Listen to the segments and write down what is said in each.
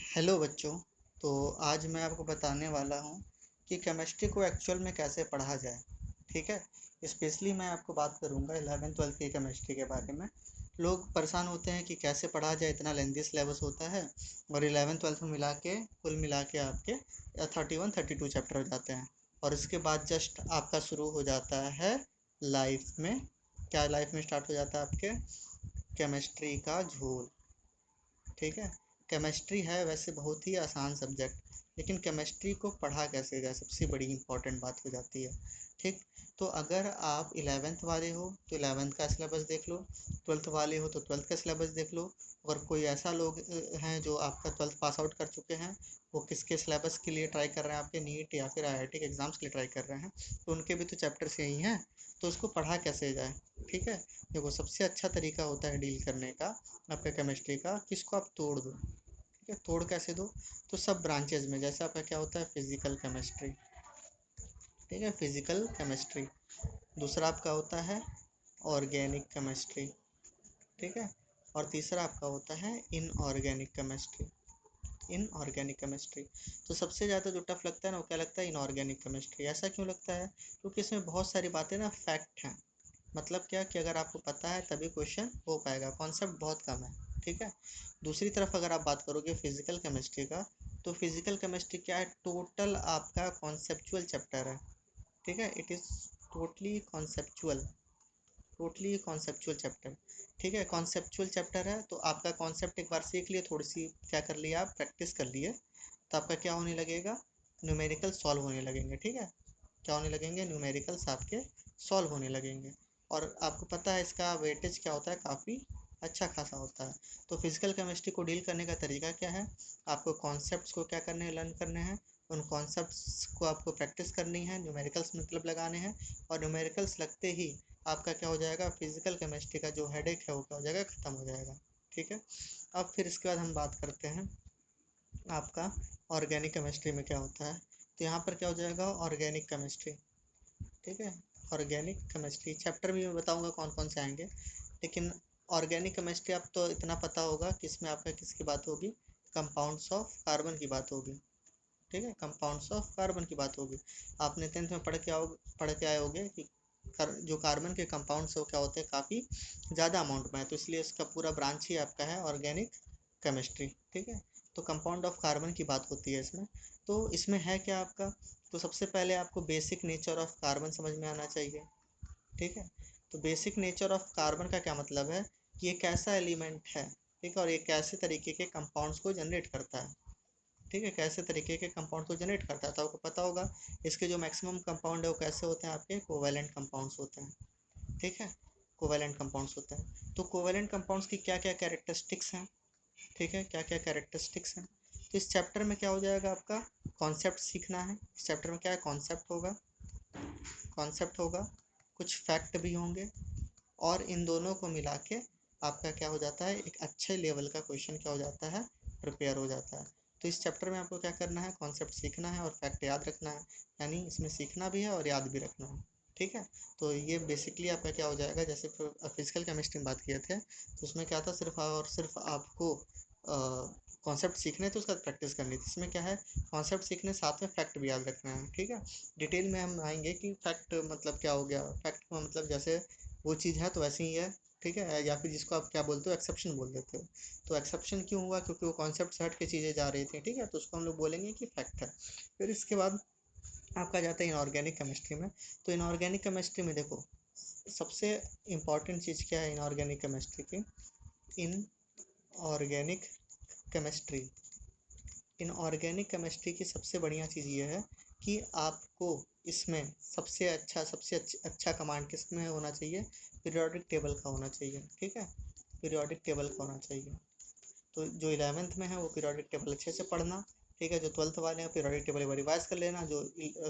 Hello बच्चों। तो आज मैं आपको बताने वाला हूँ कि केमिस्ट्री को एक्चुअल में कैसे पढ़ा जाए। ठीक है। स्पेशली मैं आपको बात करूँगा 11th 12th की केमिस्ट्री के बारे में। लोग परेशान होते हैं कि कैसे पढ़ा जाए, इतना लेंदी सिलेबस होता है और 11th 12th में मिला के कुल मिला के आपके 31 32 चैप्टर हो जाते हैं। और इसके बाद जस्ट आपका शुरू हो जाता है लाइफ में। क्या लाइफ में स्टार्ट हो जाता है आपके केमिस्ट्री का झोल। ठीक है। केमिस्ट्री है वैसे बहुत ही आसान सब्जेक्ट, लेकिन केमिस्ट्री को पढ़ा कैसे जाए सबसे बड़ी इंपॉर्टेंट बात हो जाती है। ठीक। तो अगर आप 11th वाले हो तो 11th का सिलेबस देख लो, 12th वाले हो तो 12th का सिलेबस देख लो। और कोई ऐसा लोग हैं जो आपका 12th पास आउट कर चुके हैं, वो किसके सिलेबस के लिए ट्राई कर रहे हैं, आपके नीट या फिर आईआईटी के एग्ज़ाम्स के लिए ट्राई कर रहे हैं, तो उनके भी तो चैप्टर्स यही हैं। तो उसको पढ़ा कैसे जाए। ठीक है। देखो, सबसे अच्छा तरीका होता है डील करने का आपका केमिस्ट्री का कि इसको आप तोड़ दो। ठीक है। तोड़ कैसे दो? तो सब ब्रांचेज में, जैसे आपका क्या होता है फिजिकल केमिस्ट्री। ठीक है, फिजिकल केमिस्ट्री। दूसरा आपका होता है ऑर्गेनिक केमिस्ट्री। ठीक है। और तीसरा आपका होता है इनऑर्गेनिक केमिस्ट्री। Inorganic chemistry. तो सबसे ज़्यादा जो टफ लगता है ना, वो क्या लगता है, इनऑर्गेनिक केमिस्ट्री। ऐसा क्यों लगता है? क्योंकि इसमें बहुत सारी बातें ना फैक्ट हैं। मतलब क्या कि अगर आपको पता है तभी क्वेश्चन हो पाएगा, कॉन्सेप्ट बहुत कम है। ठीक है। दूसरी तरफ अगर आप बात करोगे फिजिकल केमिस्ट्री का, तो फिजिकल केमिस्ट्री क्या है, टोटल आपका कॉन्सेप्चुअल चैप्टर है। ठीक है। It is totally conceptual, totally conceptual chapter. ठीक है। कॉन्सेप्चुअल चैप्टर है तो आपका कॉन्सेप्ट एक बार सीख लिए, थोड़ी सी क्या कर लिया, आप प्रैक्टिस कर लिए, तो आपका क्या होने लगेगा, न्यूमेरिकल सॉल्व होने लगेंगे। ठीक है। क्या होने लगेंगे, न्यूमेरिकल्स आपके सॉल्व होने लगेंगे। और आपको पता है इसका वेटेज क्या होता है, काफ़ी अच्छा खासा होता है। तो फिजिकल केमिस्ट्री को डील करने का तरीका क्या है, आपको कॉन्सेप्ट्स को क्या करने हैं, लर्न करने हैं। उन कॉन्सेप्ट्स को आपको प्रैक्टिस करनी है, न्यूमेरिकल्स मतलब लगाने हैं। और न्यूमेरिकल्स लगते ही आपका क्या हो जाएगा, फिजिकल केमिस्ट्री का जो हेडेक है वो क्या हो जाएगा, ख़त्म हो जाएगा। ठीक है। अब फिर इसके बाद हम बात करते हैं आपका ऑर्गेनिक केमिस्ट्री में क्या होता है। तो यहाँ पर क्या हो जाएगा, ऑर्गेनिक केमिस्ट्री। ठीक है। ऑर्गेनिक केमिस्ट्री चैप्टर भी मैं बताऊंगा कौन कौन से आएंगे, लेकिन ऑर्गेनिक केमिस्ट्री आप तो इतना पता होगा कि इसमें आपका किसकी बात होगी, कंपाउंड्स ऑफ कार्बन की बात होगी। ठीक है। कंपाउंड्स ऑफ कार्बन की बात होगी। आपने 10th में पढ़ के आए होगे कि जो कार्बन के कंपाउंड्स है वो क्या होते हैं, काफ़ी ज़्यादा अमाउंट में है, तो इसलिए इसका पूरा ब्रांच ही आपका है ऑर्गेनिक केमिस्ट्री। ठीक है। तो कंपाउंड ऑफ कार्बन की बात होती है इसमें। तो इसमें है क्या आपका, तो सबसे पहले आपको बेसिक नेचर ऑफ कार्बन समझ में आना चाहिए। ठीक है। तो बेसिक नेचर ऑफ कार्बन का क्या मतलब है कि ये कैसा एलिमेंट है। ठीक है। और ये कैसे तरीके के कंपाउंड्स को जनरेट करता है। ठीक है। कैसे तरीके के कंपाउंड को जनरेट करता है, तो आपको पता होगा इसके जो मैक्सिमम कंपाउंड है वो कैसे होते हैं, आपके कोवैलेंट कंपाउंड्स होते हैं। ठीक है। कोवैलेंट कंपाउंड्स होते हैं। तो कोवैलेंट कंपाउंड्स की क्या क्या कैरेक्टरिस्टिक्स हैं। ठीक है। क्या क्या कैरेक्टरिस्टिक्स हैं। तो इस चैप्टर में क्या हो जाएगा, आपका कॉन्सेप्ट सीखना है। इस चैप्टर में क्या है, कॉन्सेप्ट होगा, कॉन्सेप्ट होगा, कुछ फैक्ट भी होंगे। और इन दोनों को मिला के आपका क्या हो जाता है, एक अच्छे लेवल का क्वेश्चन क्या हो जाता है, प्रिपेयर हो जाता है। तो इस चैप्टर में आपको क्या करना है, कॉन्सेप्ट सीखना है और फैक्ट याद रखना है। यानी इसमें सीखना भी है और याद भी रखना है। ठीक है। तो ये बेसिकली आपका क्या हो जाएगा, जैसे फिजिकल केमिस्ट्री में बात किए थे तो उसमें क्या था, सिर्फ और सिर्फ आपको कॉन्सेप्ट सीखने थे, उसका प्रैक्टिस करनी थी। इसमें क्या है, कॉन्सेप्ट सीखने साथ में फैक्ट भी याद रखना है। ठीक है। डिटेल में हम आएंगे कि फैक्ट मतलब क्या हो गया, फैक्ट का मतलब जैसे वो चीज़ है तो वैसे ही है। ठीक है। या फिर जिसको आप क्या बोलते हो, एक्सेप्शन बोल देते हो। तो एक्सेप्शन क्यों हुआ, क्योंकि वो कॉन्सेप्ट से हट के चीज़ें जा रही थी। ठीक है। तो उसको हम लोग बोलेंगे कि फैक्ट है। फिर इसके बाद आपका जाता है इनऑर्गेनिक केमिस्ट्री में। तो इनऑर्गेनिक केमिस्ट्री में देखो, सबसे इम्पॉर्टेंट चीज़ क्या है इनऑर्गेनिक केमिस्ट्री की, in organic chemistry, inorganic chemistry की सबसे बढ़िया चीज़ ये है कि आपको इसमें सबसे अच्छा कमांड किस में होना चाहिए, पीरियोडिक टेबल का होना चाहिए। ठीक है। पीरियोडिक टेबल का होना चाहिए। तो जो 11th में है वो पीरियोडिक टेबल अच्छे से पढ़ना। ठीक है। जो 12th वाले हैं पीरियोडिक टेबल एक बार रिवाइज कर लेना। जो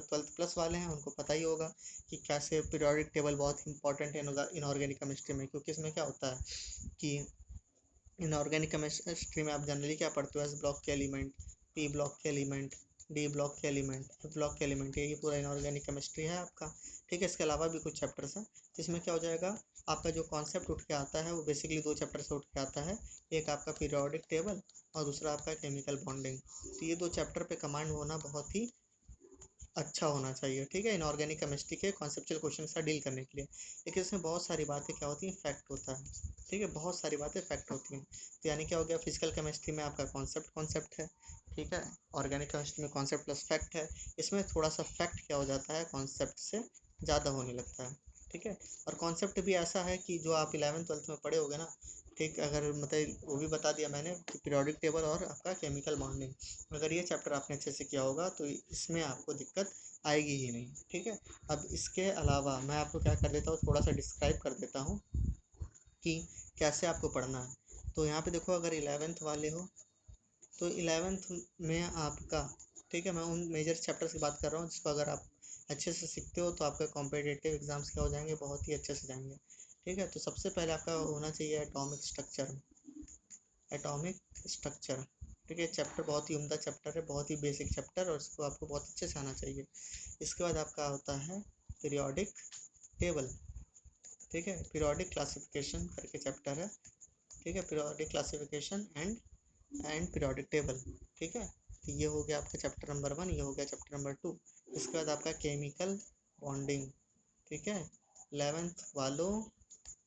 12th प्लस वाले हैं उनको पता ही होगा कि कैसे पीरियोडिक टेबल बहुत इंपॉर्टेंट है इनऑर्गेनिक केमिस्ट्री में, क्योंकि इसमें क्या होता है कि इनऑर्गेनिक केमिस्ट्री में आप जनरली क्या पढ़ते हो, एस ब्लॉक के एलिमेंट, पी ब्लॉक के एलिमेंट, डी ब्लॉक के एलिमेंट, एफ ब्लॉक के एलिमेंट, ये पूरा इनऑर्गेनिक केमिस्ट्री है आपका। ठीक है। इसके अलावा भी कुछ चैप्टर्स हैं जिसमें क्या हो जाएगा, आपका जो कॉन्सेप्ट उठ के आता है वो बेसिकली 2 चैप्टर से उठ के आता है। एक आपका पीरियोडिक टेबल और दूसरा आपका केमिकल बॉन्डिंग। तो ये 2 चैप्टर पे कमांड होना बहुत ही अच्छा होना चाहिए, ठीक है, इनऑर्गेनिक केमिस्ट्री के कॉन्सेप्चुअल क्वेश्चन से डील करने के लिए। लेकिन इसमें बहुत सारी बातें क्या होती हैं, फैक्ट होता है, ठीक है, बहुत सारी बातें फैक्ट होती हैं। तो यानी क्या हो गया, फिजिकल केमिस्ट्री में आपका कॉन्सेप्ट है, ठीक है, ऑर्गेनिक केमिस्ट्री में कॉन्सेप्ट प्लस फैक्ट है। इसमें थोड़ा सा फैक्ट क्या हो जाता है, कॉन्सेप्ट से ज़्यादा होने लगता है, ठीक है। और कॉन्सेप्ट भी ऐसा है कि जो आप 11th-12th में पढ़े होगे ना, ठीक, अगर मतलब वो भी बता दिया मैंने कि पीरियोडिक टेबल और आपका केमिकल बॉन्डिंग, अगर ये चैप्टर आपने अच्छे से किया होगा तो इसमें आपको दिक्कत आएगी ही नहीं, ठीक है। अब इसके अलावा मैं आपको क्या कर देता हूँ, थोड़ा सा डिस्क्राइब कर देता हूँ कि कैसे आपको पढ़ना है। तो यहाँ पे देखो, अगर 11th वाले हो तो 11th में आपका, ठीक है, मैं उन मेजर चैप्टर्स की बात कर रहा हूँ जिसको अगर आप अच्छे से सीखते हो तो आपके कॉम्पिटिटिव एग्जाम्स क्या हो जाएंगे, बहुत ही अच्छे से जाएंगे, ठीक है। तो सबसे पहले आपका होना चाहिए एटॉमिक स्ट्रक्चर, ठीक है। चैप्टर बहुत ही उम्दा चैप्टर है, बहुत ही बेसिक चैप्टर, और इसको आपको बहुत अच्छे से आना चाहिए। इसके बाद आपका होता है पीरियोडिक टेबल, ठीक है, पीरियोडिक क्लासिफिकेशन करके चैप्टर है, ठीक है, periodic classification and periodic table, ठीक है। तो ये हो गया आपका चैप्टर नंबर 1, ये हो गया चैप्टर नंबर 2। इसके बाद आपका केमिकल बॉन्डिंग, ठीक है। 11th वालों,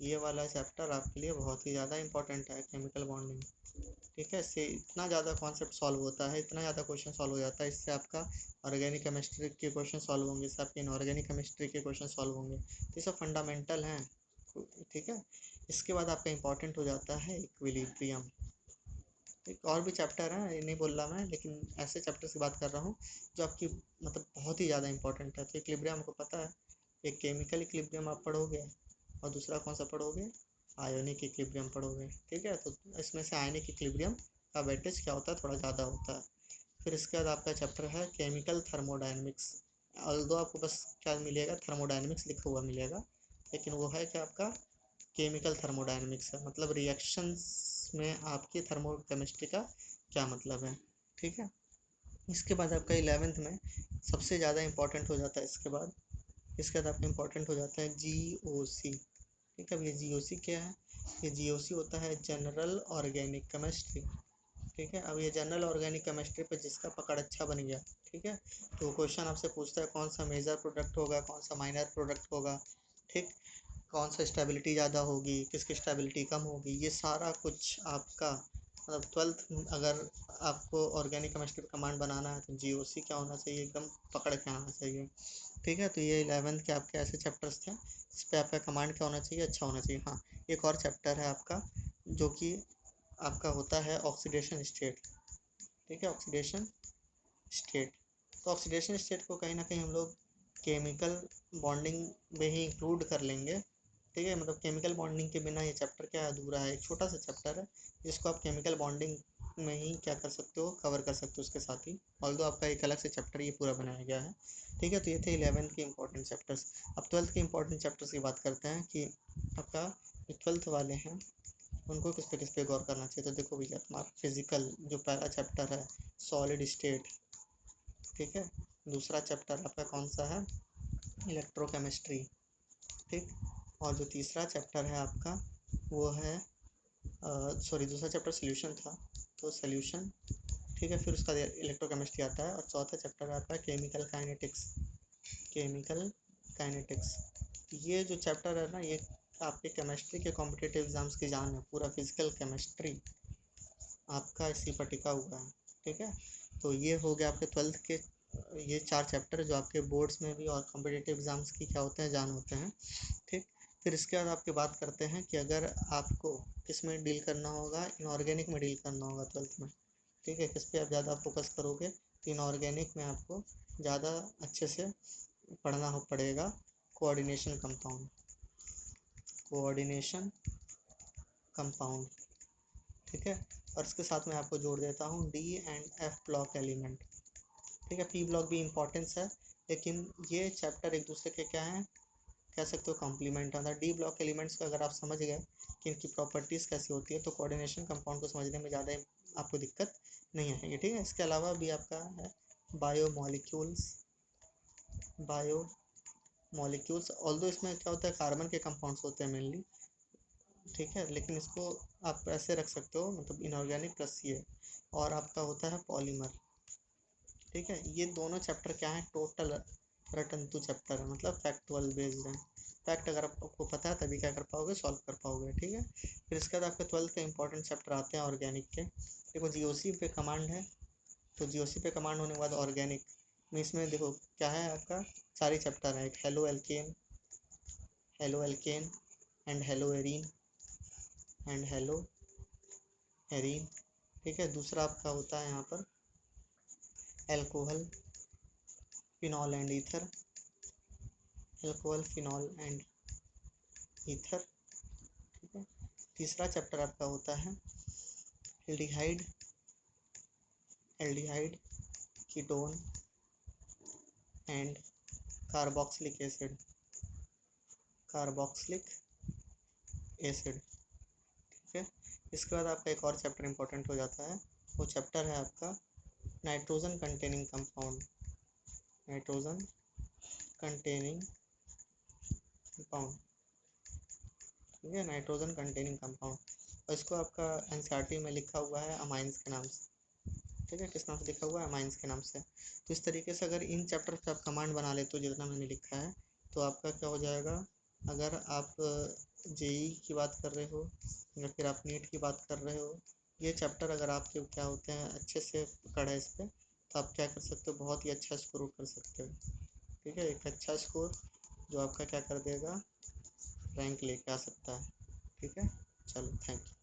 ये वाला चैप्टर आपके लिए बहुत ही ज़्यादा इंपॉर्टेंट है, केमिकल बॉन्डिंग, ठीक है। इससे इतना ज़्यादा कॉन्सेप्ट सॉल्व होता है, इतना ज़्यादा क्वेश्चन सॉल्व हो जाता है, इससे आपका ऑर्गेनिक केमिस्ट्री के क्वेश्चन सॉल्व होंगे, इससे आपके इनऑर्गेनिक केमिस्ट्री के क्वेश्चन सॉल्व होंगे। तो ये सब फंडामेंटल हैं, ठीक है। इसके बाद आपका इंपॉर्टेंट हो जाता है इक्विलिब्रियम। एक और भी चैप्टर है, ये नहीं बोल रहा मैं, लेकिन ऐसे चैप्टर्स की बात कर रहा हूँ जो आपकी मतलब बहुत ही ज़्यादा इंपॉर्टेंट है। तो इक्विलिब्रियम आपको पता है, एक केमिकल इक्विलिब्रियम आप पढ़ोगे और दूसरा कौन सा पढ़ोगे, आयोनिक इक्विलिब्रियम पढ़ोगे, ठीक है। तो इसमें से आयोनिक इक्विलिब्रियम का वेटेज क्या होता है, थोड़ा ज़्यादा होता है। फिर इसके बाद आपका चैप्टर है केमिकल थर्मोडायनेमिक्स। ऑल्दो आपको बस क्या मिलेगा, थर्मोडायनेमिक्स लिखा हुआ मिलेगा, लेकिन वो है क्या, आपका केमिकल थर्मोडायनेमिक्स है, मतलब रिएक्शंस में आपकी थर्मोकेमिस्ट्री का क्या मतलब है, ठीक है। इसके बाद आपका 11th में सबसे ज़्यादा इंपॉर्टेंट हो जाता है, इसके बाद आपका इंपॉर्टेंट हो जाता है GOC, ठीक है। अब ये GOC क्या है, ये GOC होता है जनरल ऑर्गेनिक केमिस्ट्री, ठीक है। अब ये जनरल ऑर्गेनिक केमिस्ट्री पे जिसका पकड़ अच्छा बन गया, ठीक है, तो वो क्वेश्चन आपसे पूछता है कौन सा मेजर प्रोडक्ट होगा, कौन सा माइनर प्रोडक्ट होगा, ठीक, कौन सा स्टेबिलिटी ज़्यादा होगी, किसकी स्टेबिलिटी कम होगी, ये सारा कुछ आपका मतलब 12th, अगर आपको ऑर्गेनिक केमिस्ट्री पे कमांड बनाना है तो GOC क्या होना चाहिए, एकदम पकड़ के आना चाहिए, ठीक है। तो ये 11th के आपके ऐसे चैप्टर्स थे जिस पे आपका कमांड क्या होना चाहिए, अच्छा होना चाहिए। हाँ, एक और चैप्टर है आपका जो कि आपका होता है ऑक्सीडेशन स्टेट, ठीक है, ऑक्सीडेशन स्टेट। तो ऑक्सीडेशन स्टेट को कहीं ना कहीं हम लोग केमिकल बॉन्डिंग में ही इंक्लूड कर लेंगे, ठीक है। मतलब केमिकल बॉन्डिंग के बिना ये चैप्टर क्या अधूरा है, एक छोटा सा चैप्टर है जिसको आप केमिकल बॉन्डिंग में ही क्या कर सकते हो, कवर कर सकते हो उसके साथ ही, ऑल्दो आपका एक अलग से चैप्टर ये पूरा बनाया गया है, ठीक है। तो ये थे 11th के इंपॉर्टेंट चैप्टर्स। अब 12th के इंपॉर्टेंट चैप्टर्स की बात करते हैं कि आपका जो 12th वाले हैं उनको किस पे गौर करना चाहिए। तो देखो भैया, तुम्हारा फिजिकल जो पहला चैप्टर है सॉलिड स्टेट, ठीक है, दूसरा चैप्टर आपका कौन सा है, इलेक्ट्रोकेमिस्ट्री, ठीक, और जो तीसरा चैप्टर है आपका वो है सॉरी, दूसरा चैप्टर सोल्यूशन था, तो सोल्यूशन, ठीक है। फिर उसका इलेक्ट्रोकेमिस्ट्री आता है, और चौथा चैप्टर है आपका केमिकल काइनेटिक्स। ये जो चैप्टर है ना, ये आपके केमिस्ट्री के कॉम्पिटिटिव एग्जाम्स की जान है, पूरा फिजिकल केमिस्ट्री आपका इसी पर टिका हुआ है, ठीक है। तो ये हो गया आपके 12th के ये 4 चैप्टर जो आपके बोर्ड्स में भी और कॉम्पिटिटिव एग्जाम्स की क्या होते हैं, जान होते हैं, ठीक। फिर इसके बाद आपकी बात करते हैं कि अगर आपको किस में डील करना होगा, इनऑर्गेनिक में डील करना होगा 12th में, ठीक है, किस पे आप ज़्यादा फोकस करोगे, तो इनऑर्गेनिक में आपको ज़्यादा अच्छे से पढ़ना हो पड़ेगा कोऑर्डिनेशन कंपाउंड, ठीक है। और इसके साथ में आपको जोड़ देता हूँ D and F block element, ठीक है। P ब्लॉक भी इंपॉर्टेंस है, लेकिन ये चैप्टर एक दूसरे के क्या हैं, कह सकते हो कॉम्प्लीमेंट है। डी ब्लॉक एलिमेंट्स को अगर आप समझ गए कि इनकी प्रॉपर्टीज़ कैसी होती है तो कोऑर्डिनेशन कंपाउंड को समझने में ज़्यादा आपको दिक्कत नहीं आएगी, ठीक है। इसके अलावा भी आपका है बायो मॉलिक्यूल्स, ऑल्दो इसमें क्या होता है, कार्बन के कंपाउंड्स होते हैं मेनली, ठीक है, लेकिन इसको आप ऐसे रख सकते हो, मतलब इनऑर्गेनिक प्लस ये, और आपका होता है पॉलीमर, ठीक है। ये दोनों चैप्टर क्या है, टोटल रटन टू चैप्टर है, मतलब फैक्चुअल बेस्ड है। फैक्ट अगर आपको पता है तभी क्या कर पाओगे, सॉल्व कर पाओगे, ठीक है। फिर इसके बाद आपके 12th के इंपॉर्टेंट चैप्टर आते हैं ऑर्गेनिक के। देखो जीओसी पे कमांड है, तो जीओसी पे कमांड होने के बाद ऑर्गेनिक में, इसमें देखो क्या है आपका, सारी चैप्टर है, एक halo alkane and hello arene and hello arene, ठीक है। दूसरा आपका होता है यहाँ पर alcohol phenol and ether, alcohol phenol and ether, ठीक है। तीसरा चैप्टर आपका होता है aldehyde, aldehyde ketone and carboxylic acid, carboxylic acid, ठीक है। इसके बाद आपका एक और चैप्टर इंपॉर्टेंट हो जाता है, वो चैप्टर है आपका nitrogen containing compound, nitrogen containing compound, ठीक है, नाइट्रोजन कंटेनिंग कंपाउंड। और इसको आपका एनसीईआरटी में लिखा हुआ है अमाइंस के नाम से, ठीक है, किस नाम से लिखा हुआ है, अमाइंस के नाम से। तो इस तरीके से अगर इन चैप्टर पे आप कमांड बना लेते हो जितना मैंने लिखा है, तो आपका क्या हो जाएगा, अगर आप जेई की बात कर रहे हो या फिर आप नीट की बात कर रहे हो, ये चैप्टर अगर आपके क्या होते हैं अच्छे से पकड़ है इस पर, तो आप क्या कर सकते हो, बहुत ही अच्छा स्कोर कर सकते हो, ठीक है। एक अच्छा स्कोर जो आपका क्या कर देगा, रैंक लेके आ सकता है, ठीक है। चलो थैंक यू।